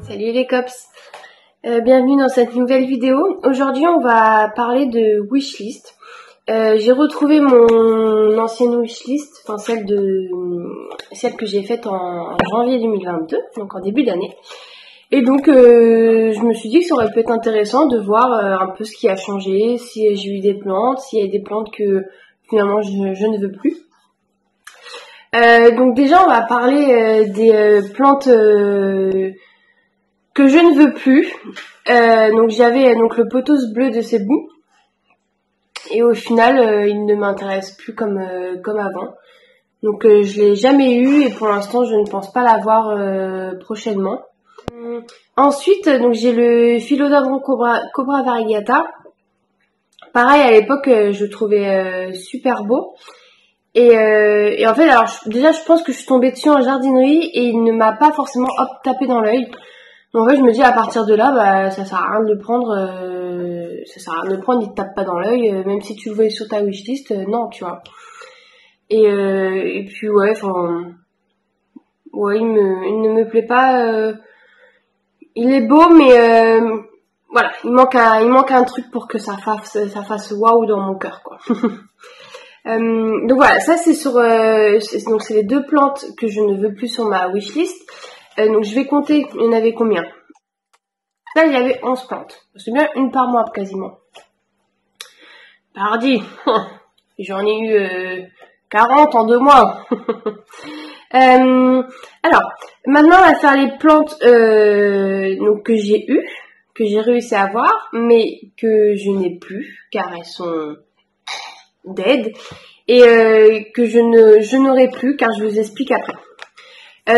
Salut les cops, bienvenue dans cette nouvelle vidéo. Aujourd'hui on va parler de wishlist. J'ai retrouvé mon ancienne wishlist, enfin celle que j'ai faite en janvier 2022, donc en début d'année. Et donc je me suis dit que ça aurait pu être intéressant de voir un peu ce qui a changé, si j'ai eu des plantes, s'il y a des plantes que finalement je ne veux plus. Donc déjà on va parler des plantes que je ne veux plus. Donc j'avais le pothos bleu de Cebu. Et au final, il ne m'intéresse plus comme avant. Donc je l'ai jamais eu et pour l'instant je ne pense pas l'avoir prochainement. Ensuite, donc j'ai le Philodendron Cobra Variegata. Pareil, à l'époque, je le trouvais super beau. Et en fait, alors déjà je pense que je suis tombée dessus en jardinerie et il ne m'a pas forcément tapé dans l'œil. Donc en fait, je me dis à partir de là, bah ça sert à rien de le prendre. Il te tape pas dans l'œil, même si tu le voyais sur ta wishlist, non, tu vois. Et puis ouais, enfin, ouais, il ne me plaît pas. Il est beau, mais voilà, il manque un truc pour que ça fasse waouh dans mon cœur, quoi. Donc voilà, ça c'est donc c'est les deux plantes que je ne veux plus sur ma wishlist. Donc je vais compter, il y en avait combien? Là il y avait 11 plantes. C'est bien une par mois quasiment. Pardi, j'en ai eu 40 en 2 mois. Alors, maintenant on va faire les plantes donc que j'ai eues, que j'ai réussi à avoir, mais que je n'ai plus, car elles sont dead, et que je n'aurai plus, car je vous explique après.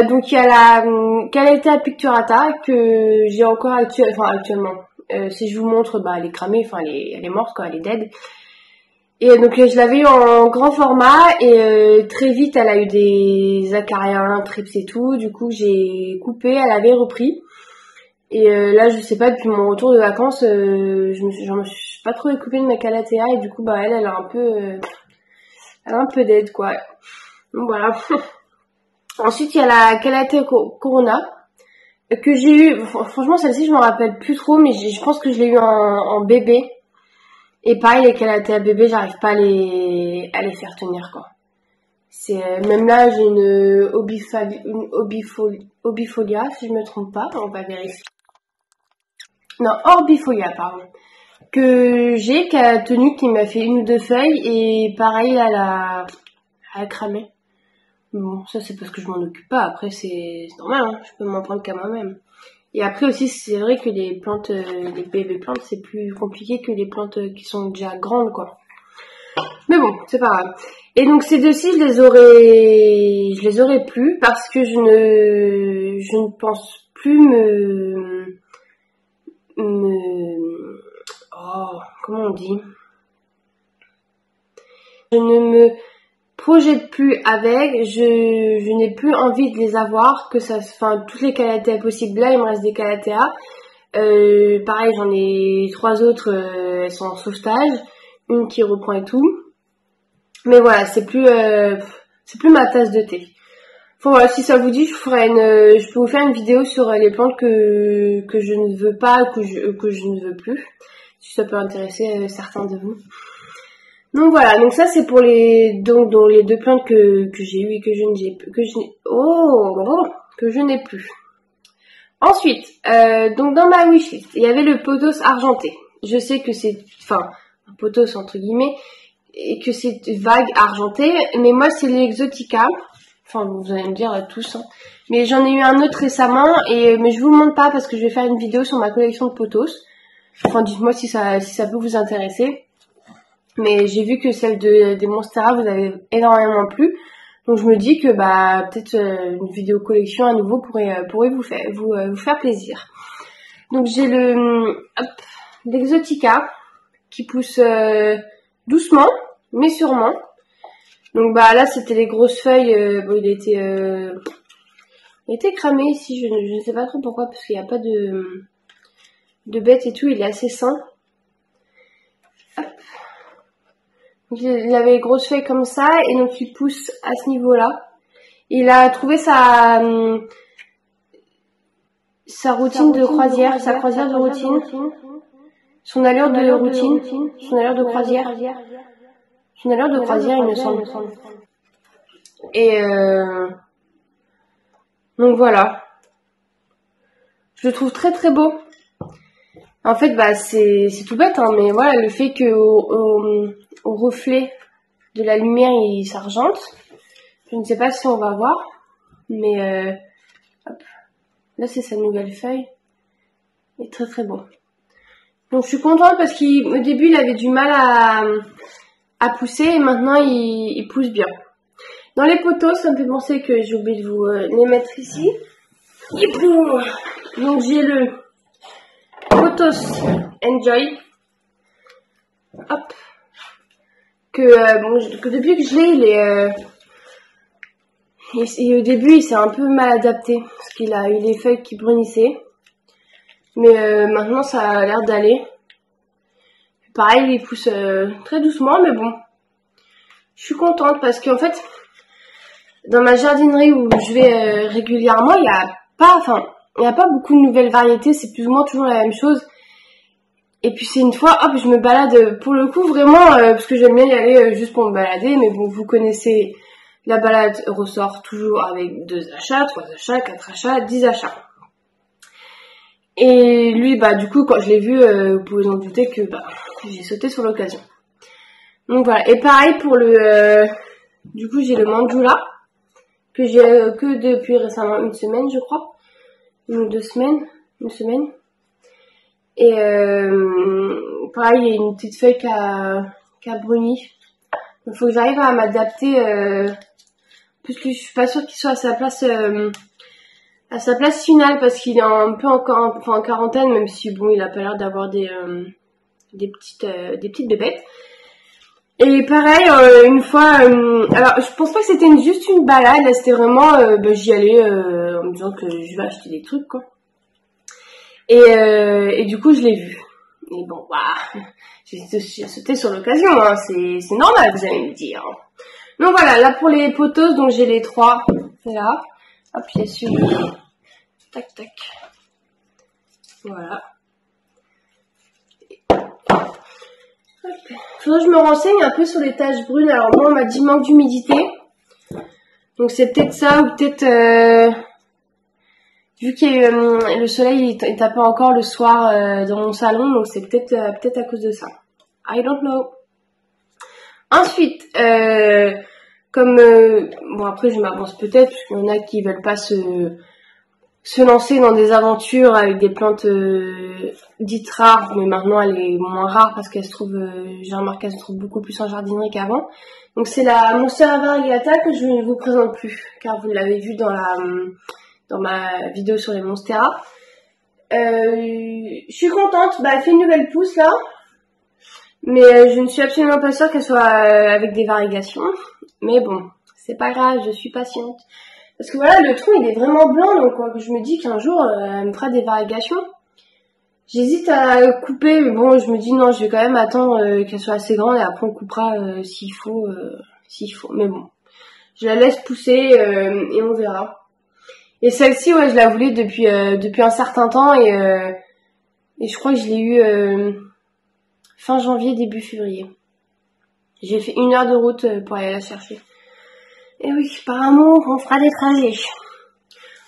Donc il y a la Calathea picturata que j'ai encore actuellement. Si je vous montre, bah elle est cramée, enfin elle est morte quoi, elle est dead. Et donc je l'avais eu en grand format et très vite elle a eu des acariens, trips et tout. Du coup j'ai coupé, elle avait repris. Et là je sais pas, depuis mon retour de vacances, j'en me suis pas trop découpée de ma Calathea et du coup bah elle a un peu dead quoi. Donc voilà. Ensuite, il y a la Calathea Corona que j'ai eu. Franchement, celle-ci, je m'en rappelle plus trop, mais je pense que je l'ai eu en bébé. Et pareil, les Calathea bébé, j'arrive pas à les faire tenir, quoi. C'est même là, j'ai une Orbifolia, si je me trompe pas. On va vérifier. Non, Orbifolia, pardon. Qui a tenu, qui m'a fait 1 ou 2 feuilles, et pareil, elle a cramé. Bon, ça c'est parce que je m'en occupe pas. Après c'est normal, hein, je peux m'en prendre qu'à moi-même. Et après aussi c'est vrai que les plantes, les bébés plantes, c'est plus compliqué que les plantes qui sont déjà grandes quoi. Mais bon, c'est pas grave. Et donc ces deux-ci, je les aurais plus parce que je ne pense plus oh, comment on dit? Je ne me projette plus avec, je n'ai plus envie de les avoir, toutes les Calathea possibles. Là il me reste des Calathea, pareil j'en ai 3 autres, elles sont en sauvetage, une qui reprend et tout, mais voilà c'est plus ma tasse de thé. Enfin voilà, si ça vous dit, je peux vous faire une vidéo sur les plantes que je ne veux pas, que je ne veux plus, si ça peut intéresser certains de vous. Donc voilà, donc ça c'est pour les deux plantes que j'ai eues et que je n'ai plus. Ensuite, donc dans ma wishlist, il y avait le pothos argenté. Je sais que c'est un pothos entre guillemets et que c'est vague argenté, mais moi c'est l'exotica. Enfin vous allez me dire tous, hein. Mais j'en ai eu un autre récemment mais je vous le montre pas parce que je vais faire une vidéo sur ma collection de pothos. Enfin dites-moi si ça peut vous intéresser. Mais j'ai vu que celle des Monstera vous avez énormément plu. Donc je me dis que bah peut-être une vidéo collection à nouveau pourrait vous faire plaisir. Donc j'ai l'Exotica qui pousse doucement mais sûrement. Donc bah là c'était les grosses feuilles. Bon il était cramé ici, je ne sais pas trop pourquoi parce qu'il n'y a pas de bêtes et tout, il est assez sain. Hop. Il avait les grosses feuilles comme ça et donc il pousse à ce niveau-là. Il a trouvé sa routine de croisière, sa croisière de routine, son allure de routine, son allure de croisière, il me semble. Et donc voilà. Je le trouve très très beau. En fait, bah c'est tout bête, hein, mais voilà, le fait que au reflet de la lumière il s'argente. Je ne sais pas si on va voir, mais hop. Là c'est sa nouvelle feuille. Il est très très beau. Donc je suis contente parce qu'au début il avait du mal à pousser et maintenant il pousse bien. Dans les poteaux, ça me fait penser que j'ai oublié de vous les mettre ici. Et boum. Donc j'ai le Potos Enjoy. Hop. Que depuis que je l'ai, et au début il s'est un peu mal adapté parce qu'il a eu les feuilles qui brunissaient. Mais maintenant ça a l'air d'aller. Pareil, il pousse très doucement, mais bon. Je suis contente parce qu'en fait, dans ma jardinerie où je vais régulièrement, il n'y a pas beaucoup de nouvelles variétés, c'est plus ou moins toujours la même chose. Et puis c'est une fois, hop, je me balade pour le coup vraiment, parce que j'aime bien y aller juste pour me balader, mais bon, vous connaissez, la balade ressort toujours avec 2 achats, 3 achats, 4 achats, 10 achats. Et lui, bah du coup, quand je l'ai vu, vous pouvez vous en douter que j'ai sauté sur l'occasion. Donc voilà, et pareil pour du coup j'ai le Manjula, que j'ai que depuis récemment 1 semaine je crois, 1 ou 2 semaines, 1 semaine. Et pareil, il y a une petite feuille qui a bruni. Il faut que j'arrive à m'adapter, parce que je suis pas sûre qu'il soit à sa place finale, parce qu'il est un peu encore en quarantaine, même si bon il a pas l'air d'avoir des petites bébêtes. Et pareil, une fois, alors je pense pas que c'était juste une balade, là c'était vraiment, j'y allais en me disant que je vais acheter des trucs quoi. Et du coup je l'ai vu. Et bon, j'ai sauté sur l'occasion, hein, c'est normal vous allez me dire. Donc voilà, là pour les potos, donc j'ai les 3, là. Hop, j'ai celui. Tac tac. Voilà. Faudrait que je me renseigne un peu sur les taches brunes. Alors moi on m'a dit manque d'humidité. Donc c'est peut-être ça ou peut-être vu que le soleil il tapait encore le soir dans mon salon, donc c'est peut-être à cause de ça. I don't know. Ensuite, bon après je m'avance peut-être parce qu'il y en a qui veulent pas se lancer dans des aventures avec des plantes dites rares, mais maintenant elle est moins rare parce qu'elle se trouve, j'ai remarqué qu'elle se trouve beaucoup plus en jardinerie qu'avant. Donc c'est la Monstera variegata que je ne vous présente plus, car vous l'avez vu dans ma vidéo sur les Monstera. Je suis contente, elle fait une nouvelle pousse là, mais je ne suis absolument pas sûre qu'elle soit avec des variégations. Mais bon, c'est pas grave, je suis patiente. Parce que voilà, le tronc il est vraiment blanc, donc je me dis qu'un jour elle me fera des variégations. J'hésite à couper, mais bon, je me dis non, je vais quand même attendre qu'elle soit assez grande et après on coupera s'il faut. Mais bon, je la laisse pousser et on verra. Et celle-ci, ouais, je la voulais depuis un certain temps et je crois que je l'ai eu fin janvier, début février. J'ai fait 1 heure de route pour aller la chercher. Et oui, par amour, on fera des trajets.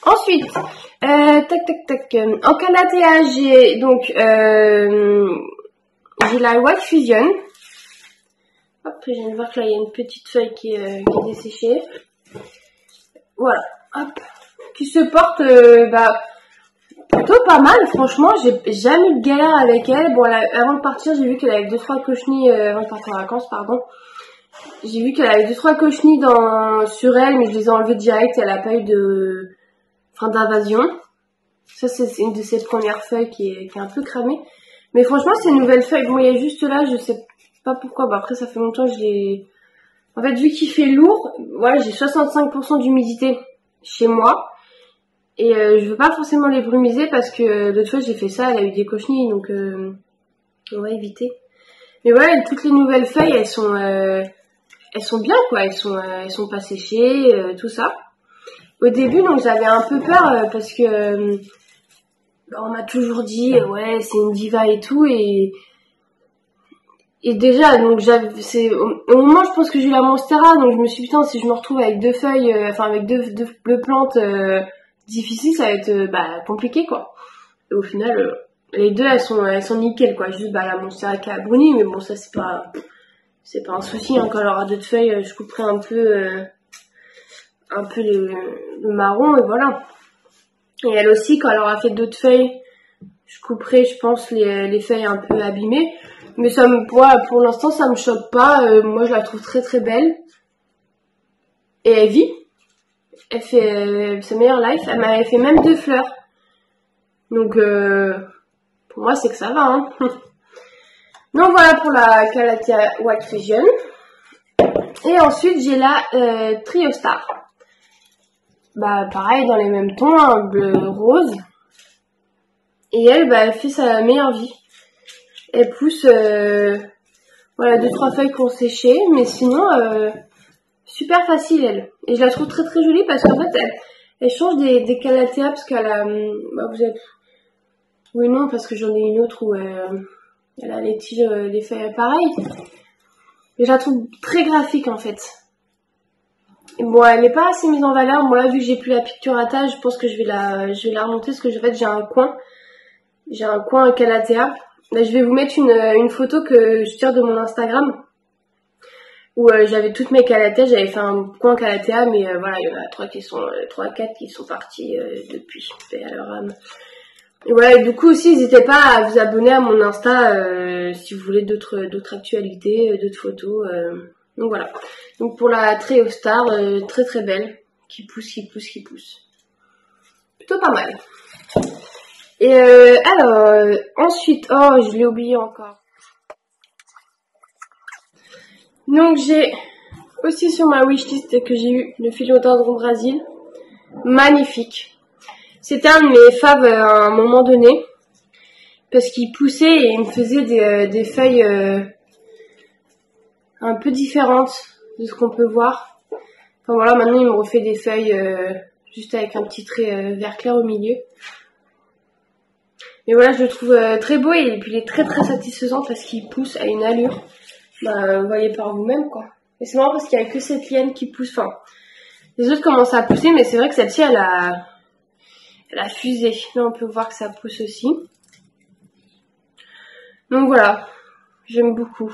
Ensuite, en Calathea, j'ai donc j'ai la White Fusion. Hop, je viens de voir que là il y a une petite feuille qui est desséchée. Voilà, hop, qui se porte plutôt pas mal. Franchement, j'ai jamais eu de galère avec elle. Bon, avant de partir, j'ai vu qu'elle avait 2-3 cochenilles avant de partir en vacances, pardon. J'ai vu qu'elle avait 2-3 cochenilles sur elle, mais je les ai enlevées direct. Elle a pas eu d'invasion. Ça, c'est une de ses premières feuilles qui est un peu cramée. Mais franchement, c'est une nouvelle feuille. Bon, il y a juste là, je sais pas pourquoi. Après, ça fait longtemps que je l'ai... En fait, vu qu'il fait lourd, voilà, j'ai 65% d'humidité chez moi. Et je veux pas forcément les brumiser parce que l'autre fois, j'ai fait ça, elle a eu des cochenilles, donc on va éviter. Mais voilà, toutes les nouvelles feuilles, elles sont bien, quoi. Elles sont pas séchées, tout ça. Au début, donc j'avais un peu peur parce que on m'a toujours dit ouais c'est une diva et tout et déjà donc c'est au moment je pense que j'ai eu la Monstera, donc je me suis dit putain si je me retrouve avec deux feuilles avec deux plantes difficiles, ça va être compliqué quoi. Et au final les deux elles sont nickel quoi, juste la Monstera qui a bruni, mais bon ça c'est pas un souci hein. Quand elle aura d'autres feuilles je couperai un peu le marron et voilà. Et elle aussi, quand elle aura fait d'autres feuilles, je couperai, je pense, les feuilles un peu abîmées. Mais ça pour l'instant, ça me choque pas. Moi, je la trouve très très belle. Et elle vit. Elle fait sa meilleure life. Elle m'avait fait même 2 fleurs. Donc, pour moi, c'est que ça va. Hein. Donc voilà pour la Calathea White Fusion. Et ensuite, j'ai la Trio Star. Pareil, dans les mêmes tons, hein, bleu rose. Et elle fait sa meilleure vie. Elle pousse, 2-3 feuilles qu'on séché, mais sinon, super facile, elle. Et je la trouve très très jolie parce qu'en fait, elle change des Calathea parce qu'elle a, vous avez... Oui, non, parce que j'en ai une autre où elle a les tiges, les feuilles pareilles. Et je la trouve très graphique, en fait. Et bon, elle n'est pas assez mise en valeur. Moi, là, vu que j'ai plus la picturata, je pense que je vais la remonter parce que en fait, j'ai un coin Calathea. Là, je vais vous mettre une photo que je tire de mon Instagram où j'avais toutes mes Calathea. J'avais fait un coin Calathea, mais voilà, il y en a 4 qui sont partis depuis. Et alors, et voilà, et du coup aussi, n'hésitez pas à vous abonner à mon Insta si vous voulez d'autres actualités, d'autres photos. Donc voilà. Donc pour la Trio Star, très très belle, qui pousse. Plutôt pas mal. Et alors, ensuite, je l'ai oublié encore. Donc j'ai aussi sur ma wishlist que j'ai eu le Philodendron Brésil. Magnifique. C'était un de mes faves à un moment donné. Parce qu'il poussait et il me faisait des feuilles un peu différentes de ce qu'on peut voir. Enfin voilà, maintenant il me refait des feuilles juste avec un petit trait vert clair au milieu. Mais voilà, je le trouve très beau et puis il est très très satisfaisant parce qu'il pousse à une allure. Vous voyez par vous-même quoi. Et c'est marrant parce qu'il n'y a que cette liane qui pousse. Enfin, les autres commencent à pousser, mais c'est vrai que celle-ci elle a fusé. Là on peut voir que ça pousse aussi. Donc voilà, j'aime beaucoup.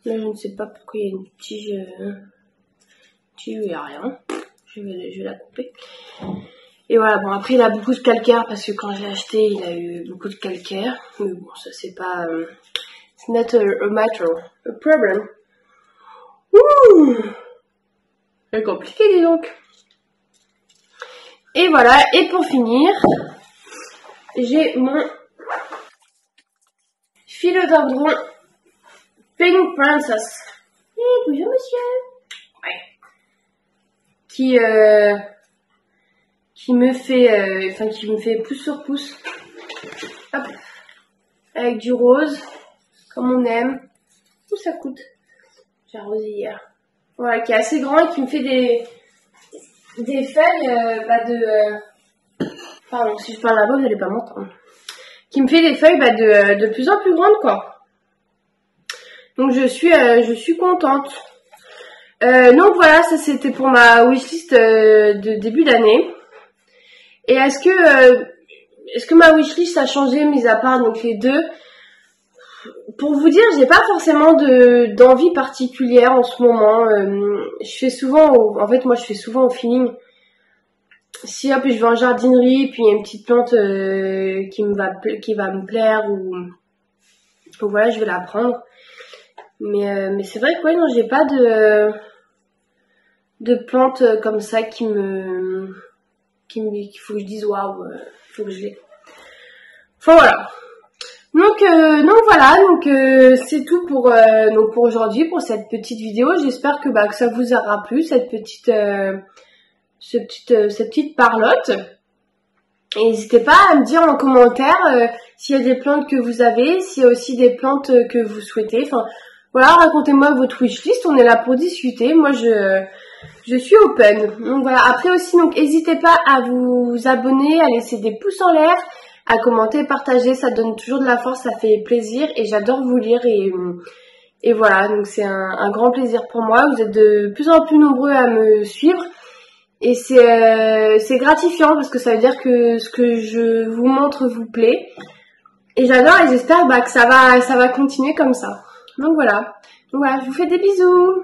Là je ne sais pas pourquoi il y a une tige. Il n'y a rien. Je vais la couper. Et voilà, bon après il a beaucoup de calcaire parce que quand j'ai acheté il a eu beaucoup de calcaire. Mais bon ça c'est pas... it's not a matter, a problem. Ouh, c'est compliqué dis donc. Et voilà, et pour finir, j'ai mon Philodendron Pink Princess. Bonjour monsieur. Ouais. Qui me fait pouce sur pouce. Hop. Avec du rose, comme on aime. Où ça coûte? J'ai arrosé hier. Voilà, qui est assez grand et qui me fait des feuilles pardon, si je parle là-bas, vous n'allez pas m'entendre. Qui me fait des feuilles de plus en plus grandes, quoi. Donc je suis contente. Donc voilà, ça c'était pour ma wishlist de début d'année. Et est-ce que ma wishlist a changé, mis à part donc les deux? Pour vous dire, j'ai pas forcément d'envie particulière en ce moment. Je fais souvent, moi je fais souvent au feeling. Si hop, je vais en jardinerie, puis il y a une petite plante qui va me plaire ou voilà, je vais la prendre. Mais c'est vrai que ouais, non, j'ai pas de plantes comme ça qu'il faut que je dise waouh, faut que je l'ai. Enfin voilà. Donc voilà, c'est tout pour aujourd'hui, pour cette petite vidéo. J'espère que ça vous aura plu, cette petite parlotte. Et n'hésitez pas à me dire en commentaire s'il y a des plantes que vous avez, s'il y a aussi des plantes que vous souhaitez. Enfin voilà, racontez-moi votre wishlist, on est là pour discuter. Moi je suis open. Donc voilà, après aussi, donc n'hésitez pas à vous abonner, à laisser des pouces en l'air, à commenter, partager, ça donne toujours de la force, ça fait plaisir et j'adore vous lire et voilà, donc c'est un grand plaisir pour moi. Vous êtes de plus en plus nombreux à me suivre et c'est gratifiant parce que ça veut dire que ce que je vous montre vous plaît et j'adore et j'espère que ça va continuer comme ça. Donc voilà, je vous fais des bisous.